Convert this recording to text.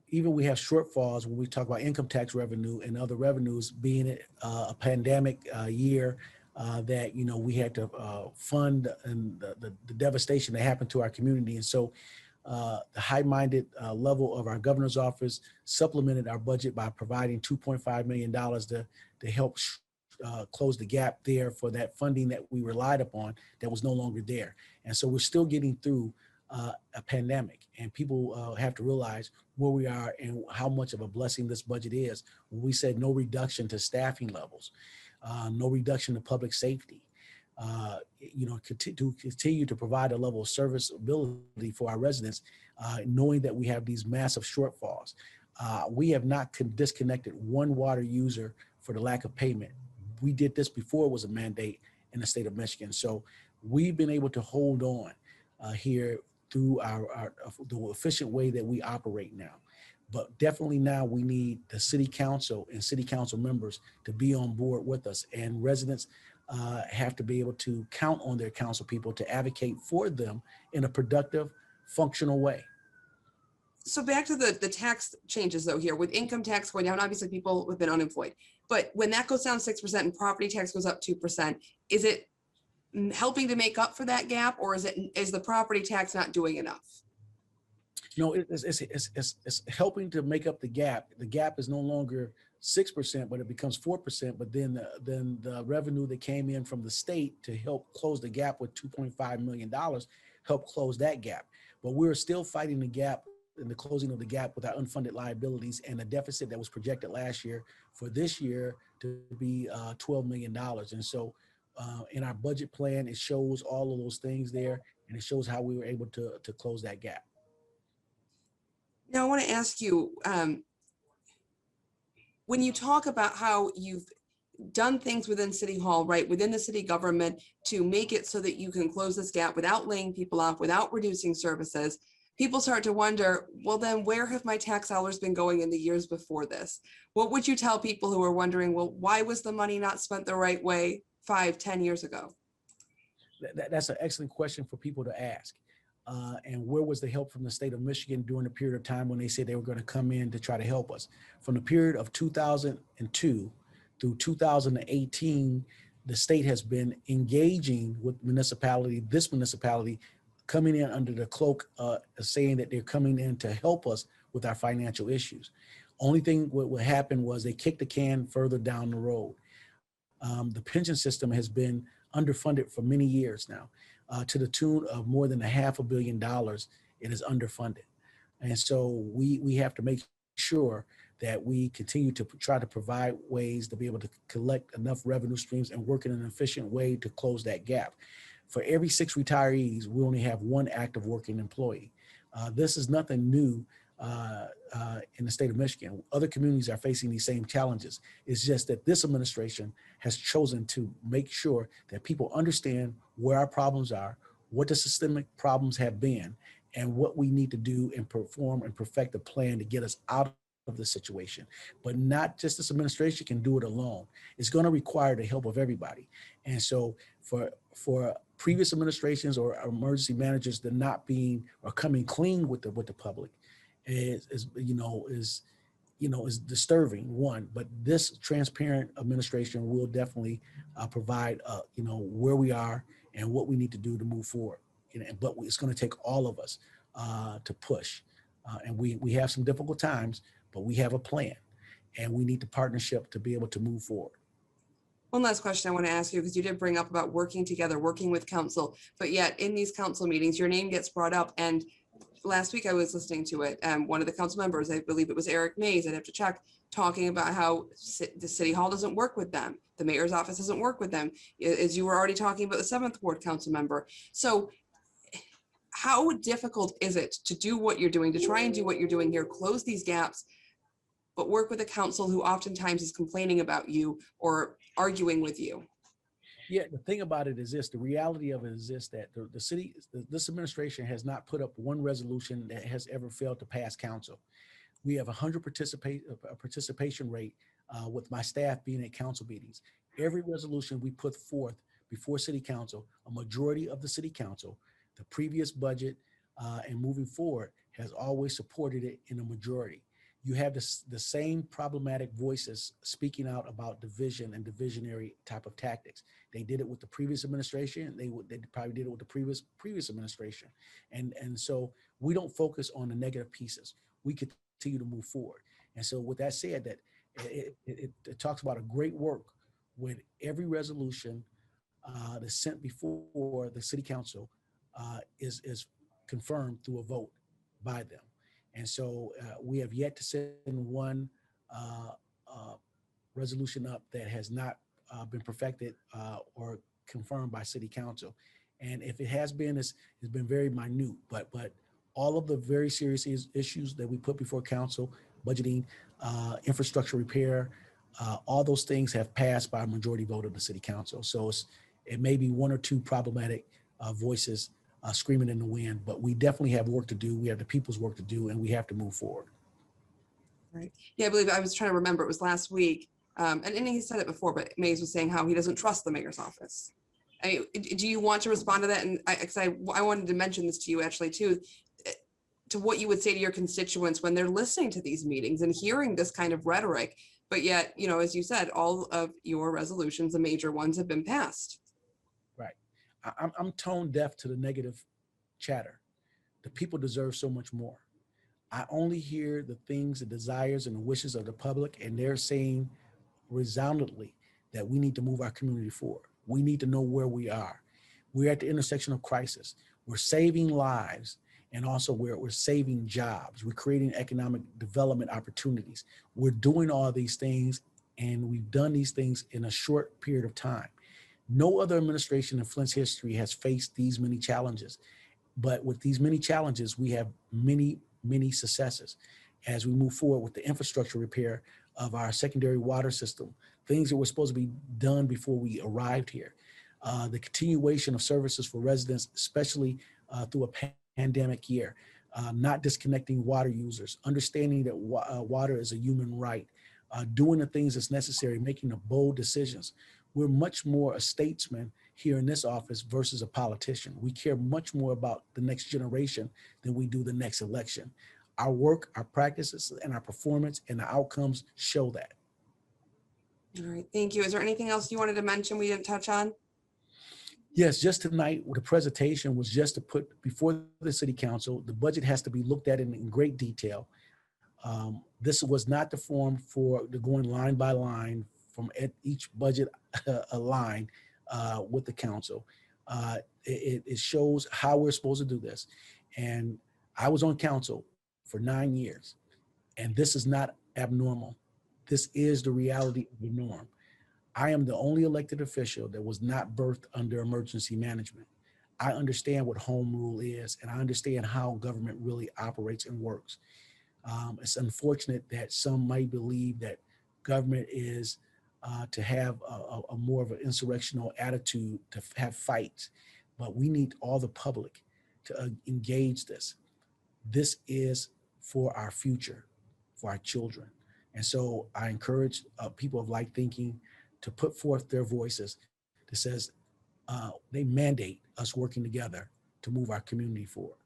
even we have shortfalls when we talk about income tax revenue and other revenues, being a pandemic year that, you know, we had to fund and the devastation that happened to our community. And so the high-minded level of our governor's office supplemented our budget by providing $2.5 million to help close the gap there for that funding that we relied upon that was no longer there. And so we're still getting through a pandemic, and people have to realize where we are and how much of a blessing this budget is. When we said no reduction to staffing levels, no reduction to public safety, you know, to continue to provide a level of serviceability for our residents, knowing that we have these massive shortfalls. We have not disconnected one water user for the lack of payment. We did this before it was a mandate in the state of Michigan. So we've been able to hold on here through the efficient way that we operate now. But definitely now we need the city council and city council members to be on board with us, and residents have to be able to count on their council people to advocate for them in a productive, functional way. So back to the tax changes though here, with income tax going down, obviously people have been unemployed, but when that goes down 6% and property tax goes up 2%, is it helping to make up for that gap, or is the property tax not doing enough? No, it's helping to make up the gap. The gap is no longer 6%, but it becomes 4%. But then the revenue that came in from the state to help close the gap with $2.5 million helped close that gap. But we're still fighting the gap and the closing of the gap with our unfunded liabilities and the deficit that was projected last year for this year to be $12 million. And so in our budget plan, it shows all of those things there, and it shows how we were able to close that gap. Now I want to ask you, when you talk about how you've done things within City Hall, right, within the city government to make it so that you can close this gap without laying people off, without reducing services, people start to wonder, well, then where have my tax dollars been going in the years before this? What would you tell people who are wondering, well, why was the money not spent the right way 5-10 years ago? That's an excellent question for people to ask. And where was the help from the state of Michigan during the period of time when they said they were going to come in to try to help us? From the period of 2002 through 2018, the state has been engaging with this municipality, coming in under the cloak saying that they're coming in to help us with our financial issues. Only thing what happened was they kicked the can further down the road. The pension system has been underfunded for many years now, to the tune of more than $500 million. It is underfunded. And so we have to make sure that we continue to try to provide ways to be able to collect enough revenue streams and work in an efficient way to close that gap. For every 6 retirees, we only have 1 active working employee. This is nothing new in the state of Michigan. Other communities are facing these same challenges. It's just that this administration has chosen to make sure that people understand where our problems are, what the systemic problems have been, and what we need to do and perform and perfect a plan to get us out of the situation. But not just this administration can do it alone. It's going to require the help of everybody. And so for previous administrations or emergency managers to not being or coming clean with the public is disturbing, one. But this transparent administration will definitely provide where we are and what we need to do to move forward. But it's going to take all of us to push. And we have some difficult times, but we have a plan, and we need the partnership to be able to move forward. One last question I want to ask you, because you did bring up about working together, working with council, but yet in these council meetings, your name gets brought up. And last week I was listening to it. One of the council members, I believe it was Eric Mays, I'd have to check, talking about how the city hall doesn't work with them. The mayor's office doesn't work with them, as you were already talking about the 7th Ward council member. So how difficult is it to do what you're doing, to try and do what you're doing here, close these gaps, but work with a council who oftentimes is complaining about you or arguing with you? Yeah, the thing about it is this, the reality of it is this, that this administration has not put up one resolution that has ever failed to pass council. We have 100% participation rate with my staff being at council meetings. Every resolution we put forth before city council, a majority of the city council, the previous budget and moving forward has always supported it in a majority. you have the same problematic voices speaking out about division and divisionary type of tactics. They did it with the previous administration. They probably did it with the previous administration, and so we don't focus on the negative pieces. We continue to move forward. And so with that said, that it talks about a great work with every resolution that's sent before the city council is confirmed through a vote by them. And so we have yet to send one uh, uh, resolution up that has not been perfected or confirmed by city council. And if it has been, it's been very minute, but all of the very serious issues that we put before council, budgeting, infrastructure repair, all those things have passed by a majority vote of the city council. So it may be one or two problematic voices screaming in the wind, but we definitely have work to do. We have the people's work to do, and we have to move forward. Right. Yeah, I believe I was trying to remember. It was last week, and he said it before, but Mays was saying how he doesn't trust the mayor's office. I mean, do you want to respond to that? And I wanted to mention this to you actually too, to what you would say to your constituents when they're listening to these meetings and hearing this kind of rhetoric. But yet, you know, as you said, all of your resolutions, the major ones, have been passed. Right. I'm tone deaf to the negative chatter. The people deserve so much more. I only hear the things, the desires, and the wishes of the public, and they're saying resoundingly that we need to move our community forward. We need to know where we are. We're at the intersection of crisis. We're saving lives, and also we're saving jobs. We're creating economic development opportunities. We're doing all these things, and we've done these things in a short period of time. No other administration in Flint's history has faced these many challenges. But with these many challenges, we have many successes as we move forward with the infrastructure repair of our secondary water system, things that were supposed to be done before we arrived here. The continuation of services for residents, especially through a pandemic year, not disconnecting water users, understanding that water is a human right, doing the things that's necessary, making the bold decisions. We're much more a statesman here in this office versus a politician. We care much more about the next generation than we do the next election. Our work, our practices, and our performance and the outcomes show that. All right, thank you. Is there anything else you wanted to mention we didn't touch on? Yes, just tonight, the presentation was just to put before the city council, the budget has to be looked at in great detail. This was not the form for the going line by line from each budget line with the council. It shows how we're supposed to do this. And I was on council for 9 years, and this is not abnormal. This is the reality of the norm. I am the only elected official that was not birthed under emergency management. I understand what home rule is, and I understand how government really operates and works. It's unfortunate that some might believe that government is to have a more of an insurrectional attitude, to have fights, but we need all the public to engage this. This is for our future, for our children. And so I encourage people of like thinking to put forth their voices that says they mandate us working together to move our community forward.